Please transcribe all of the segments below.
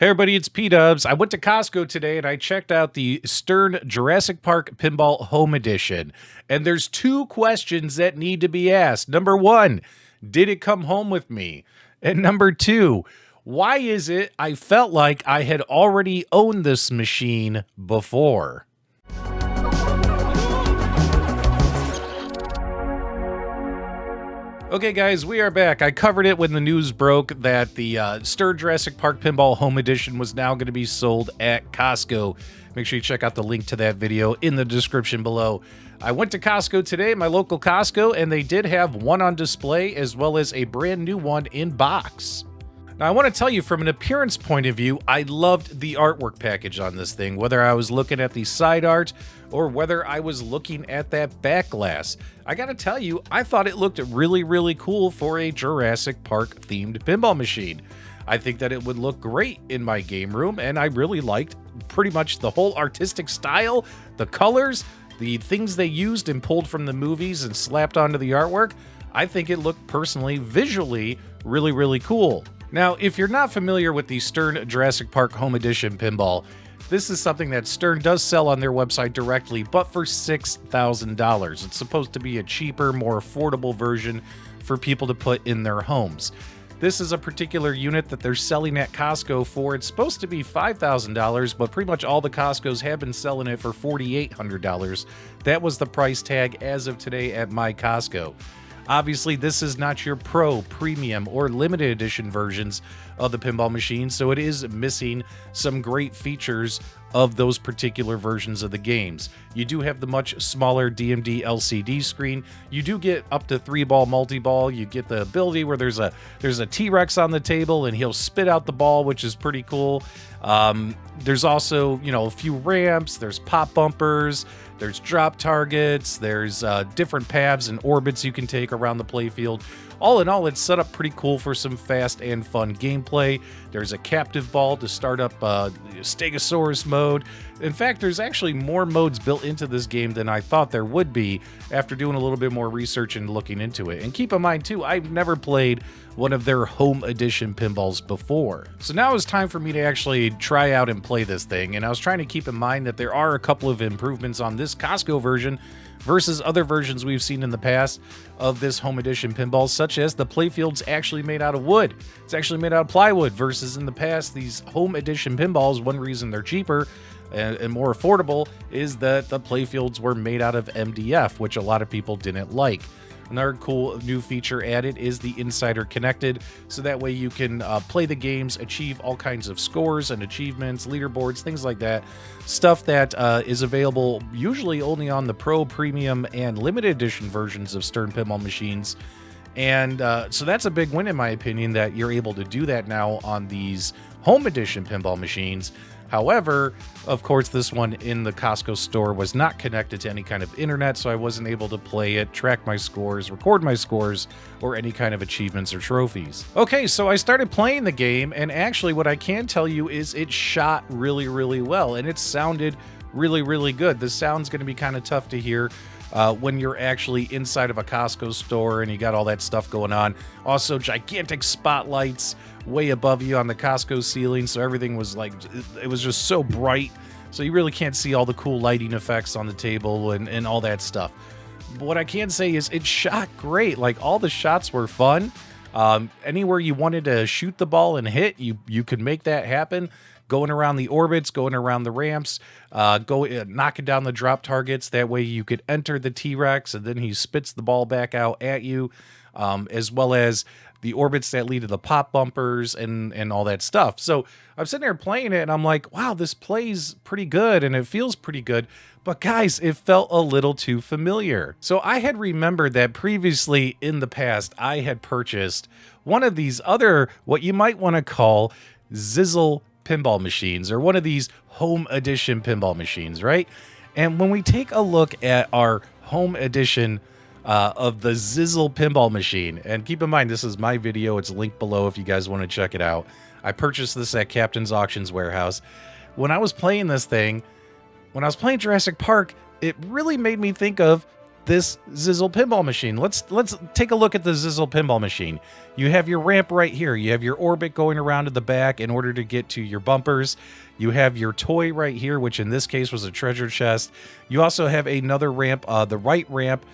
Hey everybody, it's PDubs. I went to Costco today and I checked out the Stern Jurassic Park Pinball Home Edition. And there's two questions that need to be asked. Number one, did it come home with me? And number two, why is it I felt like I had already owned this machine before? Okay, guys, we are back. I covered it when the news broke that the Stern Jurassic Park Pinball Home Edition was now going to be sold at Costco. Make sure you check out the link to that video in the description below. I went to Costco today, my local Costco, and they did have one on display as well as a brand new one in box. Now, I want to tell you from an appearance point of view, I loved the artwork package on this thing, whether I was looking at the side art or whether I was looking at that back glass. I got to tell you, I thought it looked really, really cool for a Jurassic Park themed pinball machine. I think that it would look great in my game room, and I really liked pretty much the whole artistic style, the colors, the things they used and pulled from the movies and slapped onto the artwork. I think it looked personally, visually, really, really cool. Now, if you're not familiar with the Stern Jurassic Park Home Edition pinball, this is something that Stern does sell on their website directly, but for $6,000. It's supposed to be a cheaper, more affordable version for people to put in their homes. This is a particular unit that they're selling at Costco for. It's supposed to be $5,000, but pretty much all the Costcos have been selling it for $4,800. That was the price tag as of today at my Costco. Obviously, this is not your Pro, Premium, or Limited Edition versions of the pinball machine, so it is missing some great features of those particular versions of the games. You do have the much smaller DMD LCD screen. You do get up to 3-ball multi-ball. You get the ability where there's a T-Rex on the table and he'll spit out the ball, which is pretty cool. There's also, a few ramps, there's pop bumpers, there's drop targets, there's different paths and orbits you can take around the playfield. All in all, it's set up pretty cool for some fast and fun gameplay. There's a captive ball to start up Stegosaurus mode. In fact, there's actually more modes built into this game than I thought there would be after doing a little bit more research and looking into it. And keep in mind, too, I've never played one of their home edition pinballs before. So now it's time for me to actually try out and play this thing. And I was trying to keep in mind that there are a couple of improvements on this Costco version versus other versions we've seen in the past of this home edition pinball, such as the playfield's actually made out of wood. It's actually made out of plywood versus in the past, these home edition pinballs, one reason they're cheaper and more affordable is that the playfields were made out of MDF, which a lot of people didn't like. Another cool new feature added is the Insider Connected, so that way you can play the games, achieve all kinds of scores and achievements, leaderboards, things like that. Stuff that is available usually only on the Pro, Premium, and Limited Edition versions of Stern pinball machines. And so that's a big win in my opinion that you're able to do that now on these home edition pinball machines. However, of course, this one in the Costco store was not connected to any kind of internet, so I wasn't able to play it, track my scores, record my scores, or any kind of achievements or trophies. Okay, so I started playing the game, and actually what I can tell you is it shot really, really well, and it sounded really, really good. The sound's going to be kind of tough to hear when you're actually inside of a Costco store and you got all that stuff going on. Also, gigantic spotlights way above you on the Costco ceiling, so everything was like, it was just so bright, so you really can't see all the cool lighting effects on the table and all that stuff. But what I can say is it shot great. Like, all the shots were fun. Anywhere you wanted to shoot the ball and hit, you could make that happen. Going around the orbits, going around the ramps, knocking down the drop targets. That way you could enter the T-Rex and then he spits the ball back out at you, as well as the orbits that lead to the pop bumpers and all that stuff. So I'm sitting there playing it and I'm like, wow, this plays pretty good and it feels pretty good. But guys, it felt a little too familiar. So I had remembered that previously in the past, I had purchased one of these other, what you might want to call Zizzle pinball machines, or one of these home edition pinball machines, right? And when we take a look at our home edition of the Zizzle pinball machine, and keep in mind, this is my video. It's linked below if you guys want to check it out. I purchased this at Captain's Auctions Warehouse. When I was playing this thing, when I was playing Jurassic Park, it really made me think of this Zizzle pinball machine. Let's take a look at the Zizzle pinball machine. You have your ramp right here. You have your orbit going around to the back in order to get to your bumpers. You have your toy right here, which in this case was a treasure chest. You also have another ramp, the right ramp,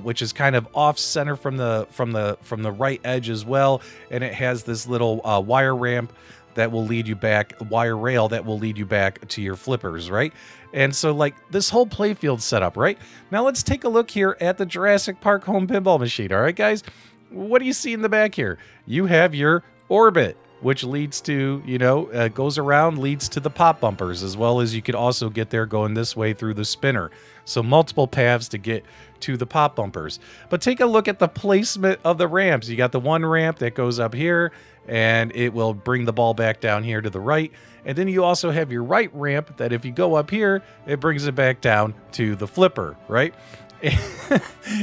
which is kind of off center from the right edge as well, and it has this little wire ramp that will lead you back, wire rail that will lead you back to your flippers, right? And so like this whole playfield setup, right? Now let's take a look here at the Jurassic Park home pinball machine. All right, guys, what do you see in the back here? You have your orbit, which leads to, you know, goes around, leads to the pop bumpers, as well as you could also get there going this way through the spinner. So multiple paths to get to the pop bumpers. But take a look at the placement of the ramps. You got the one ramp that goes up here, and it will bring the ball back down here to the right. And then you also have your right ramp that if you go up here, it brings it back down to the flipper, right?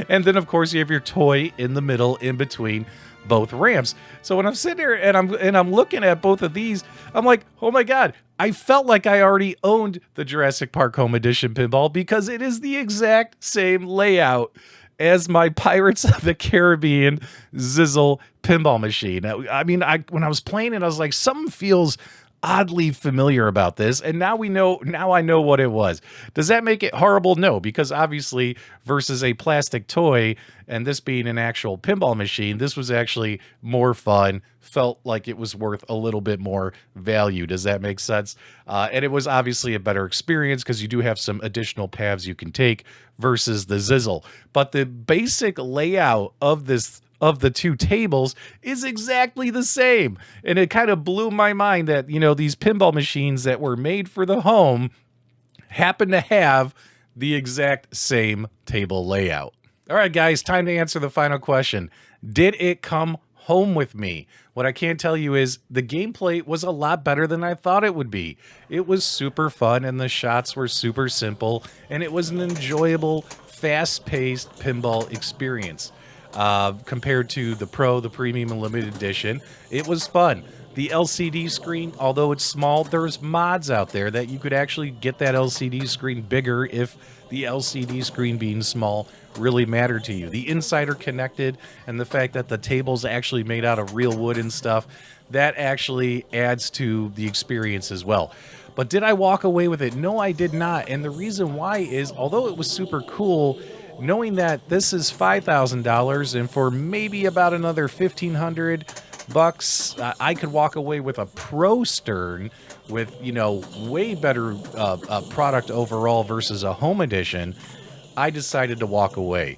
And then of course you have your toy in the middle in between both ramps. So when I'm sitting here and I'm looking at both of these, I'm like, oh my God, I felt like I already owned the Jurassic Park Home Edition pinball because it is the exact same layout as my Pirates of the Caribbean Zizzle pinball machine. I mean, when I was playing it, I was like, something feels oddly familiar about this, and now I know what it was. Does that make it horrible? No, because obviously versus a plastic toy and this being an actual pinball machine, this was actually more fun, felt like it was worth a little bit more value. Does that make sense? And it was obviously a better experience because you do have some additional paths you can take versus the Zizzle. But the basic layout of the two tables is exactly the same. And it kind of blew my mind that, you know, these pinball machines that were made for the home happen to have the exact same table layout. All right, guys, time to answer the final question. Did it come home with me? What I can tell you is the gameplay was a lot better than I thought it would be. It was super fun and the shots were super simple, and it was an enjoyable, fast-paced pinball experience. Compared to the Pro, the Premium, and Limited Edition, it was fun. The LCD screen, although it's small, there's mods out there that you could actually get that LCD screen bigger if the LCD screen being small really mattered to you. The insider connected and the fact that the table's actually made out of real wood and stuff, that actually adds to the experience as well. But did I walk away with it? No, I did not. And the reason why is, although it was super cool, knowing that this is $5,000 and for maybe about another $1,500, I could walk away with a Pro Stern with, you know, way better product overall versus a home edition. I decided to walk away.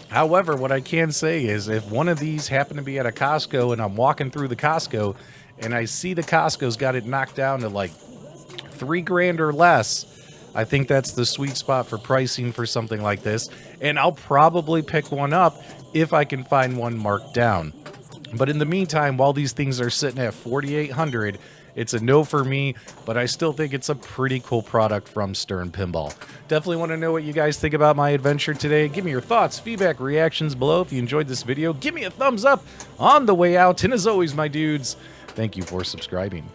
However, what I can say is if one of these happened to be at a Costco and I'm walking through the Costco and I see the Costco's got it knocked down to like $3,000 or less, I think that's the sweet spot for pricing for something like this, and I'll probably pick one up if I can find one marked down. But in the meantime, while these things are sitting at $4,800, it's a no for me, but I still think it's a pretty cool product from Stern Pinball. Definitely want to know what you guys think about my adventure today. Give me your thoughts, feedback, reactions below. If you enjoyed this video, give me a thumbs up on the way out. And as always, my dudes, thank you for subscribing.